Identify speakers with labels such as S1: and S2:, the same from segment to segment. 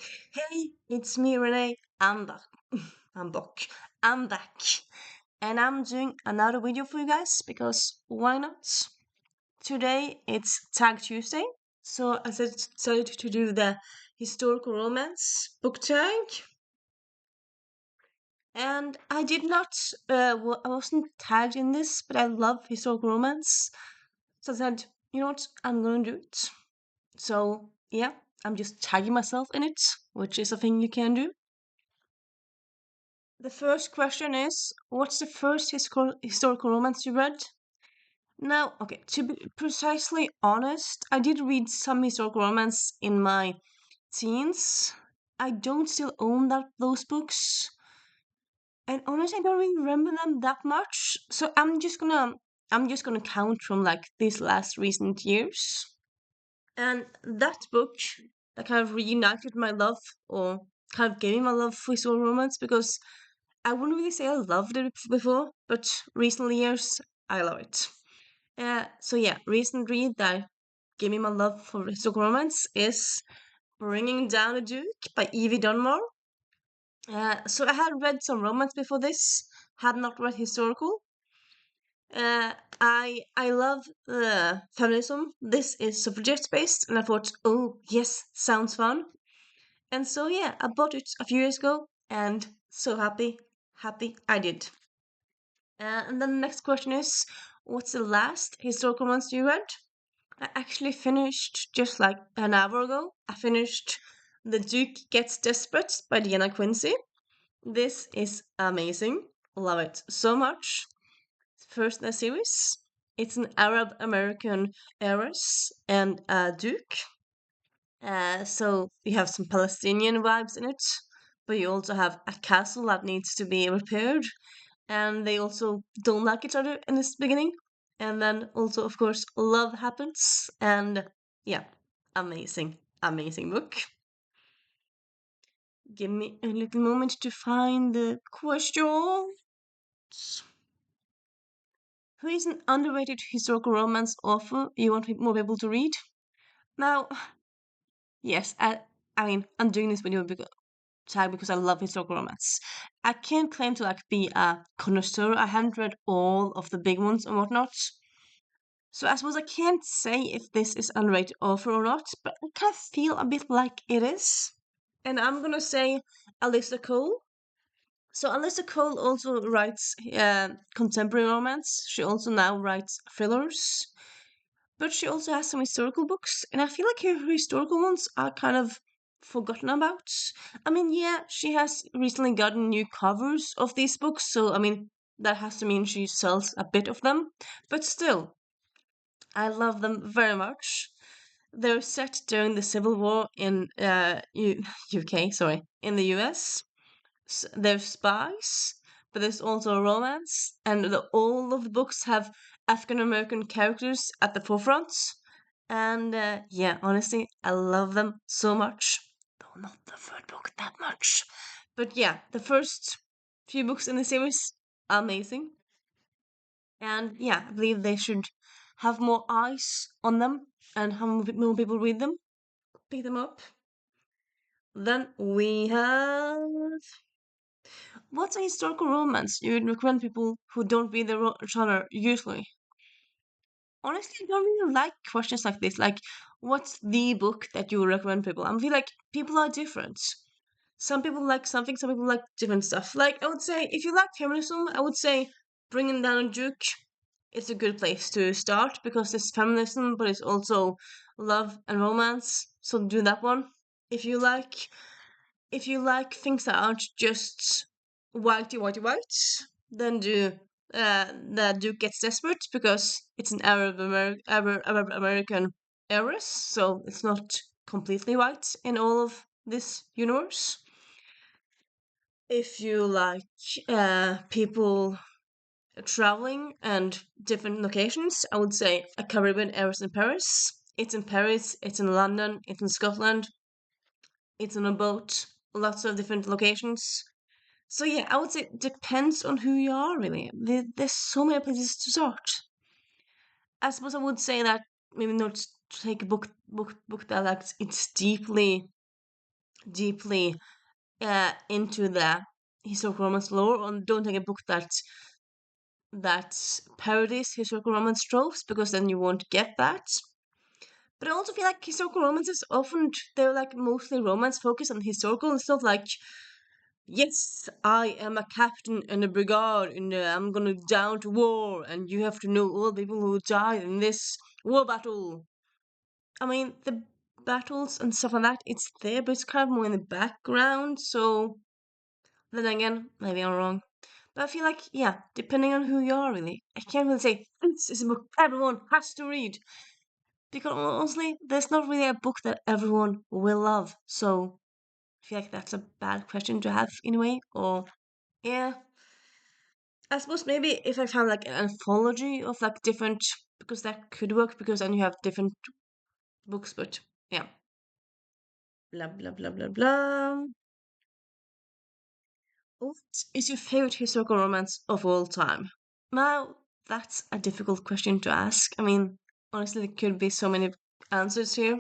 S1: Hey, it's me, Renee. I'm back. I'm back. I'm back. And I'm doing another video for you guys because why not? Today it's Tag Tuesday. So I decided to do the historical romance book tag. And I did not, I wasn't tagged in this, but I love historical romance. So I said, you know what, I'm gonna do it. So yeah, I'm just tagging myself in it, which is a thing you can do. The first question is, what's the first historical romance you read? Now, okay, to be precisely honest, I did read some historical romance in my teens. I don't still own those books, and honestly, I don't really remember them that much. So I'm just gonna count from like these last recent years. And that book that kind of reunited my love, or kind of gave me my love for historical romance, because I wouldn't really say I loved it before, but recent years I love it. So yeah, recent read that gave me my love for historical romance is Bringing Down a Duke by Evie Dunmore. So I had read some romance before this, had not read historical. Uh, I love feminism. This is suffragette based, and I thought, oh yes, sounds fun. And so yeah, I bought it a few years ago, and so happy I did. And then the next question is, what's the last historical romance you read? I actually finished just like an hour ago. I finished The Duke Gets Desperate by Diana Quincy. This is amazing. Love it so much. First in the series. It's an Arab American heiress and a duke. So you have some Palestinian vibes in it, but you also have a castle that needs to be repaired, and they also don't like each other in this beginning. And then also, of course, love happens, and yeah, amazing book. Give me a little moment to find the question. Who is an underrated historical romance author you want more people to read? Now, yes, I mean, I'm doing this video because I love historical romance. I can't claim to like be a connoisseur. I haven't read all of the big ones and whatnot. So I suppose I can't say if this is underrated author or not, but I kind of feel a bit like it is. And I'm gonna say Alyssa Cole. So Alyssa Cole also writes contemporary romance. She also now writes thrillers, but she also has some historical books, and I feel like her historical ones are kind of forgotten about. I mean, yeah, she has recently gotten new covers of these books, so I mean, that has to mean she sells a bit of them, but still, I love them very much. They're set during the Civil War in UK, sorry, in the US. There's spies, but there's also romance, and all of the books have African American characters at the forefront. And yeah, honestly, I love them so much. Though not the third book that much. But yeah, the first few books in the series, amazing. And yeah, I believe they should have more eyes on them and have more people read them, pick them up. Then we have, what's a historical romance you would recommend people who don't read the genre usually? Honestly, I don't really like questions like this. Like, what's the book that you would recommend people? I feel like people are different. Some people like something, some people like different stuff. Like, I would say, if you like feminism, I would say Bringing Down a Duke is a good place to start because it's feminism, but it's also love and romance. So do that one. If you like if you like things that aren't just white, then do the Duke Gets Desperate because it's an Arab American heiress, so it's not completely white in all of this universe. If you like people traveling and different locations, I would say A Caribbean Heiress in Paris. It's in Paris, it's in London, it's in Scotland, it's on a boat, lots of different locations. So yeah, I would say it depends on who you are really. There's so many places to start. I suppose I would say that maybe not to take a book that like it's deeply deeply into the historical romance lore, or don't take a book that parodies historical romance tropes, because then you won't get that. But I also feel like historical romances often they're like mostly romance focused and historical and stuff like, yes, I am a captain in a brigade and I'm gonna down to war and you have to know all the people who died in this war battle. I mean, the battles and stuff like that, it's there, but it's kind of more in the background. So then again, maybe I'm wrong. But I feel like, yeah, depending on who you are, really, I can't really say this is a book everyone has to read. Because honestly, there's not really a book that everyone will love. So I feel like that's a bad question to have anyway. Or, yeah, I suppose maybe if I found like an anthology of like different, because that could work, because then you have different books, but yeah. Blah, blah, blah, blah, blah. What is your favorite historical romance of all time? Now, that's a difficult question to ask. I mean, honestly, there could be so many answers here.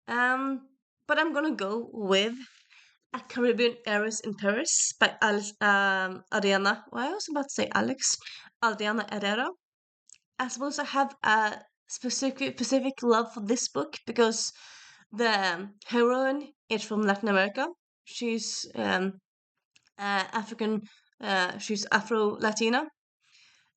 S1: Um, but I'm gonna go with A Caribbean Heiress in Paris by Adriana. Well, I was about to say Alex. Adriana Herrera. I suppose I have a specific love for this book because the heroine is from Latin America. She's African. She's Afro Latina,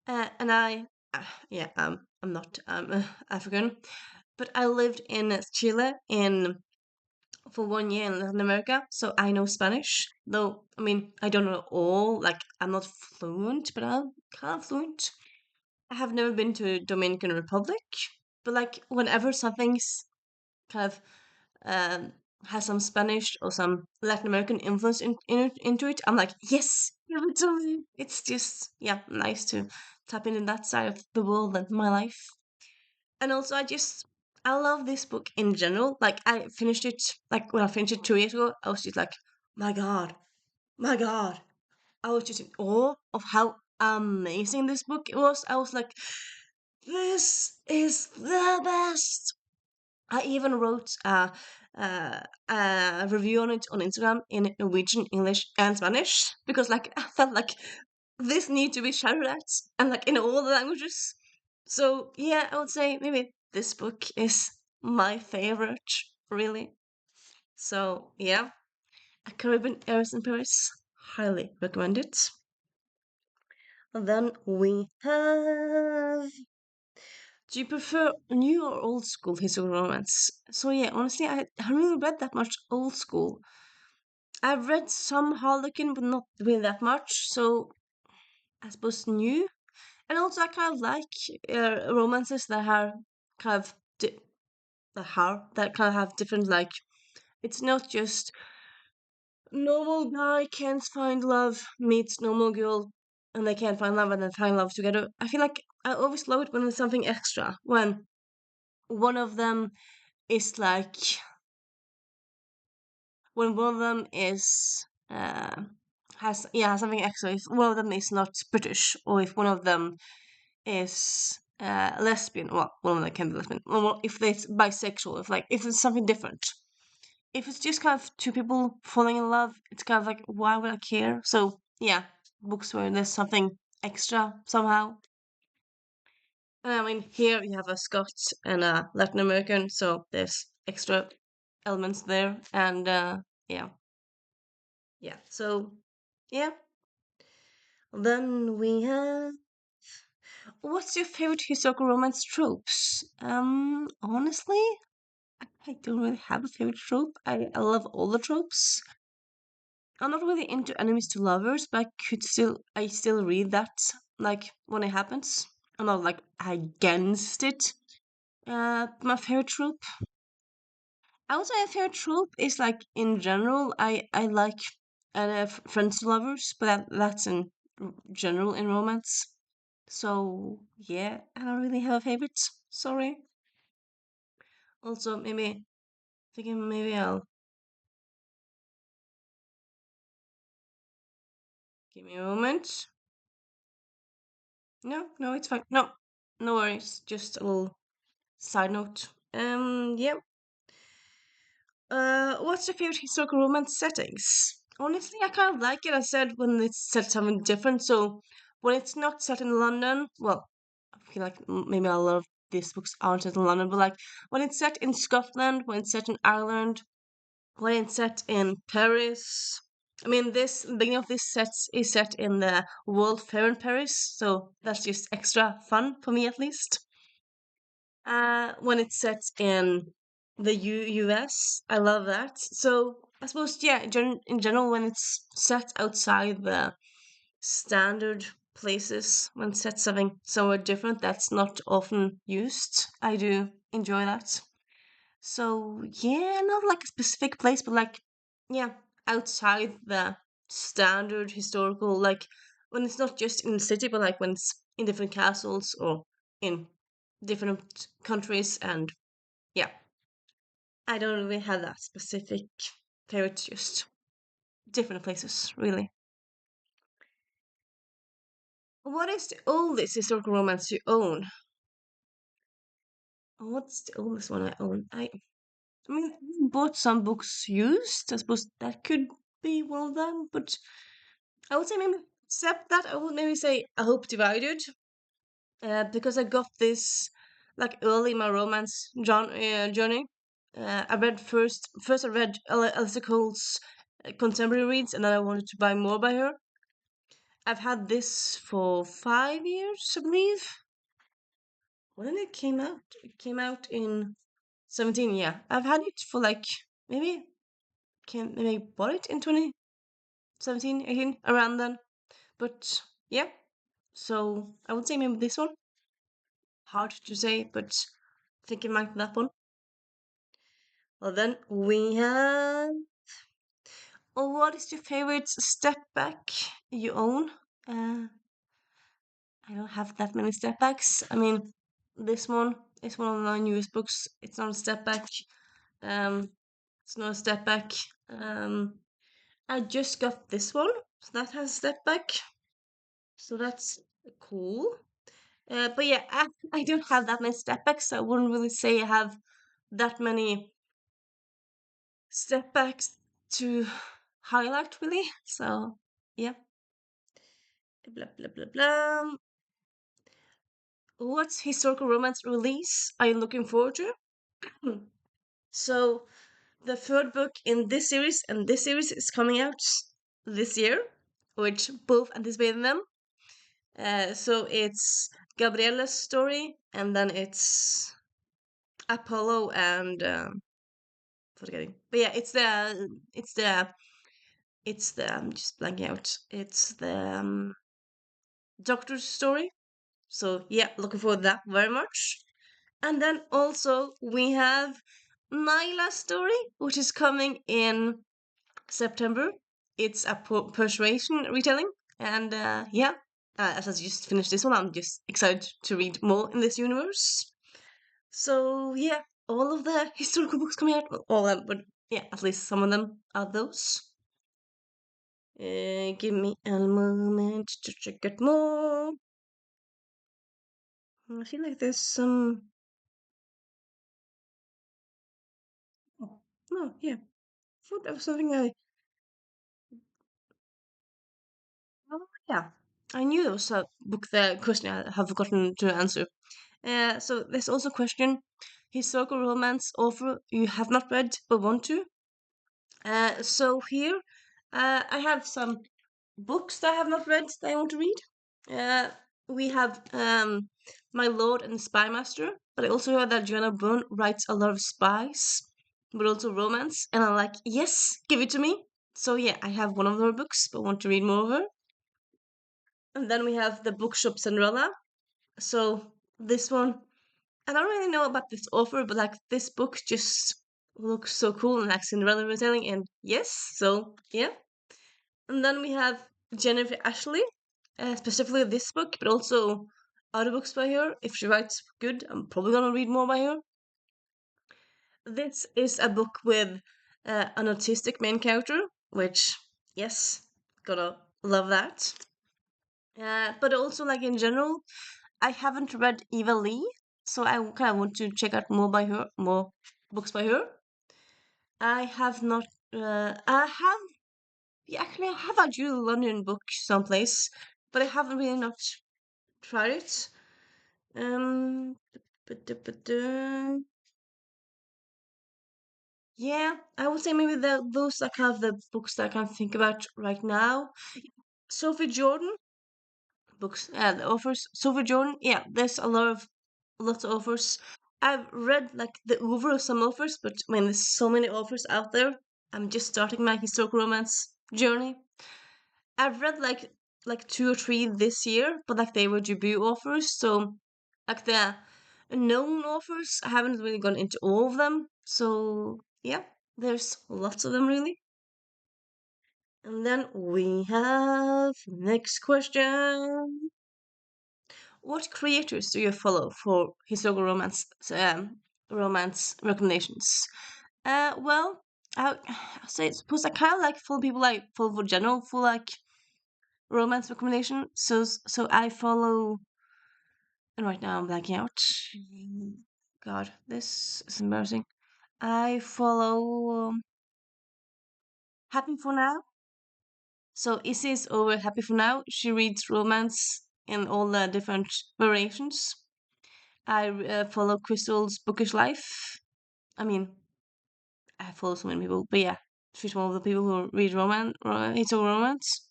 S1: and yeah, I'm not African, but I lived in Chile in for 1 year in Latin America, so I know Spanish. Though I mean, I don't know all. Like I'm not fluent, but I'm kind of fluent. I have never been to Dominican Republic, but like whenever something's kind of um has some Spanish or some Latin American influence into it, I'm like, yes, give it to me. It's just yeah, nice to tap into that side of the world and my life. And also, I love this book in general. Like I finished it like when I finished it 2 years ago, I was just like, my God, my God. I was just in awe of how amazing this book was. I was like, this is the best. I even wrote a review on it on Instagram in Norwegian, English, and Spanish because, like, I felt like this need to be shouted at and like in all the languages. So yeah, I would say maybe this book is my favorite, really. So yeah, A Caribbean Heiress in Paris, highly recommend it. And then we have. Do you prefer new or old school historical romance? So yeah, honestly, I haven't really read that much old school. I've read some Harlequin, but not really that much. So I suppose new. And also, I kind of like romances that have kind of that kind of have different like. It's not just normal guy can't find love meets normal girl, and they can't find love and then find love together. I feel like I always love it when there's something extra. When one of them is like when one of them is has something extra, if one of them is not British, or if one of them is lesbian, well, one of them can be lesbian, or if they're bisexual, if it's something different. If it's just kind of two people falling in love, it's kind of like, why would I care? So yeah, books where there's something extra somehow. And I mean, here you have a Scots and a Latin American, so there's extra elements there, and yeah. Yeah. So, yeah. Then we have. What's your favorite historical romance tropes? Honestly, I don't really have a favorite trope. I love all the tropes. I'm not really into enemies to lovers, but I still read that like when it happens. I'm not like against it. My favorite trope. I would say a favorite trope is like in general. I like friends to lovers, but that's in general in romance. So yeah, I don't really have a favorite. Sorry. Also, maybe thinking maybe I'll give me a moment. No, no, it's fine. No, no worries. Just a little side note. Yeah. What's your favorite historical romance settings? Honestly, I kind of like it. I said when it's set something different. So when it's not set in London, well, I feel like maybe a lot of these books aren't set in London, but like when it's set in Scotland, when it's set in Ireland, when it's set in Paris. I mean, the beginning of this set is set in the World Fair in Paris, so that's just extra fun for me at least. When it's set in the US, I love that. So I suppose, yeah, in general, when it's set outside the standard places, when it's set something somewhere different that's not often used, I do enjoy that. So yeah, not like a specific place, but like, yeah, outside the standard historical, like when it's not just in the city, but like when it's in different castles or in different countries. And yeah, I don't really have that specific favorite, just different places, really. What is the oldest historical romance you own? What's the oldest one I own? I mean, I bought some books used. I suppose that could be one of them, but I would say maybe, except that, I would maybe say A Hope Divided, because I got this like early in my romance journey. I read first I read Elsa Cole's contemporary reads, and then I wanted to buy more by her. I've had this for 5 years, I believe. When it came out? It came out in 17. Yeah, I've had it for like maybe can maybe bought it in 2017, 18, around then. But yeah, so I would say maybe this one. Hard to say, but I think it might be that one. Well, then we have. Oh, what is your favorite step back you own? I don't have that many step backs. I mean, this one is one of my newest books. It's not a step back. Um, it's not a step back. I just got this one, so that has a step back. So that's cool. But yeah, I don't have that many step backs, so I wouldn't really say I have that many step backs to highlight, really. So yeah, blah blah blah blah. What historical romance release are you looking forward to? So the third book in this series and this series is coming out this year, which both anticipating them. So it's Gabriella's story, and then it's Apollo and forgetting. But yeah, it's the I'm just blanking out. It's the Doctor's story. So yeah, looking forward to that very much. And then also we have Nyla's story, which is coming in September. It's a persuasion retelling, and yeah, as I just finished this one, I'm just excited to read more in this universe. So yeah, all of the historical books coming out, well, all of them, but yeah, at least some of them are those. Give me a moment to check it more. I feel like there's some. Oh, no, yeah. I thought there was something I. Oh, yeah. I knew there was a book there, question I have forgotten to answer. So there's also a question: historical romance author you have not read but want to. So here, I have some books that I have not read that I want to read. We have My Lord and the Spy Master, but I also heard that Joanna Byrne writes a lot of spies, but also romance, and I'm like, yes, give it to me. So yeah, I have one of her books, but want to read more of her. And then we have the bookshop Cinderella. So this one, I don't really know about this author, but like this book just looks so cool and like Cinderella retelling, and yes, so yeah. And then we have Jennifer Ashley, specifically this book, but also other books by her. If she writes good, I'm probably gonna read more by her. This is a book with an autistic main character, which, yes, gonna love that. But also, like in general, I haven't read Eva Lee, so I kind of want to check out more by her, more books by her. I have not. I have. Yeah, actually, I have a Julie London book someplace, but I haven't really not tried it. Um, yeah, I would say maybe those are kind of the books that I can think about right now. Sophie Jordan books, the authors. Sophie Jordan, yeah, there's lots of authors. I've read like the over of some authors, but I mean, there's so many authors out there. I'm just starting my historical romance journey. I've read like two or three this year, but like they were debut authors, so like the known authors, I haven't really gone into all of them. So yeah, there's lots of them really. And then we have next question. What creators do you follow for historical romance recommendations? Well, I say suppose I kind of like follow people like follow for general for like romance recommendation. So I follow, and right now I'm blacking out. God, this is embarrassing. I follow Happy for Now. So Isis over Happy for Now. She reads romance in all the different variations. I follow Crystal's Bookish Life. I mean, I follow so many people, but yeah, she's one of the people who read romance, historical romance.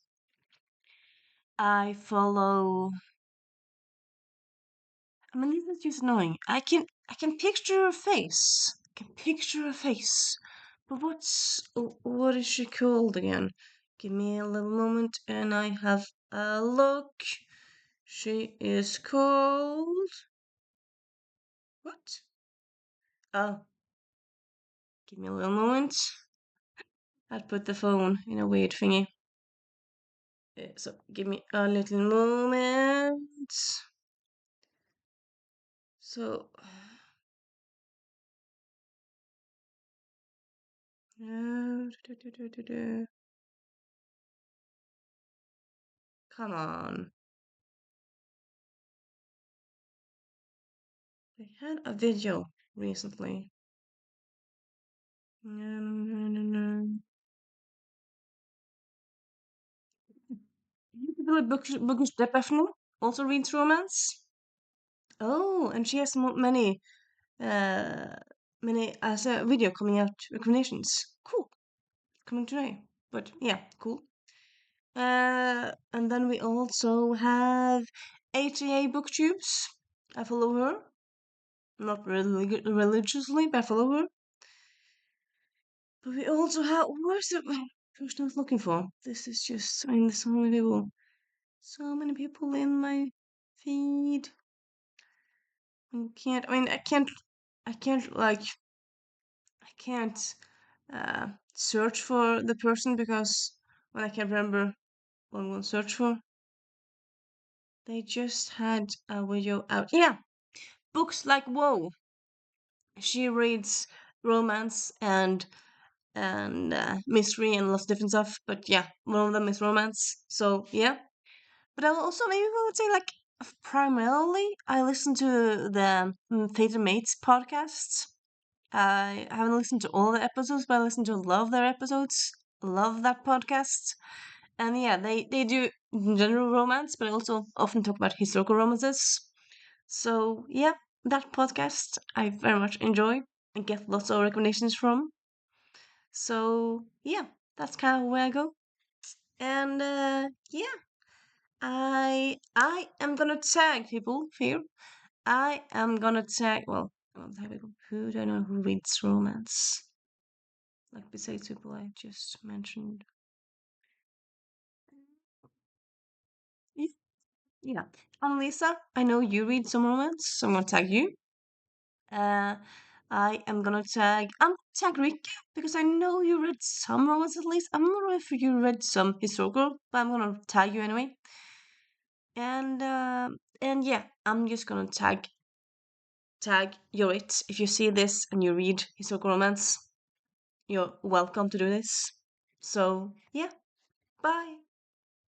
S1: I follow. I mean, this is just annoying. I can picture her face. I can picture her face. But what is she called again? Give me a little moment and I have a look. She is called what? Oh, give me a little moment. I'd put the phone in a weird thingy. So give me a little moment. So come on. I had a video recently. People bookish depression also reads romance. Oh, and she has uh many as a video coming out recommendations. Cool, coming today. But yeah, cool. And then we also have ATA Booktubes. I follow her, not religiously, but I follow her. But we also have where's the person I was looking for? This is just I mean, there's so many people. So many people in my feed. I can't like I can't search for the person because when I can't remember what I'm gonna search for. They just had a video out. Yeah, books like Whoa. She reads romance and mystery and lots of different stuff. But yeah, one of them is romance. So yeah. But I also maybe I would say like primarily I listen to the Theatre Mates podcasts. I haven't listened to all the episodes, but I listen to a lot of their episodes. Love that podcast. And yeah, they do general romance, but also often talk about historical romances. So yeah, that podcast I very much enjoy and get lots of recommendations from. So yeah, that's kind of where I go. And yeah, I am gonna tag people here. I am gonna tag I'm tag people. Who do I know who reads romance? Like besides people I just mentioned. Yeah. Yeah. Annalisa, I know you read some romance, so I'm gonna tag you. Uh, I'm tag Rick because I know you read some romance at least. I'm not sure if you read some historical, but I'm gonna tag you anyway. And and yeah, I'm just gonna tag you're it. If you see this and you read historical romance, you're welcome to do this. So yeah, bye.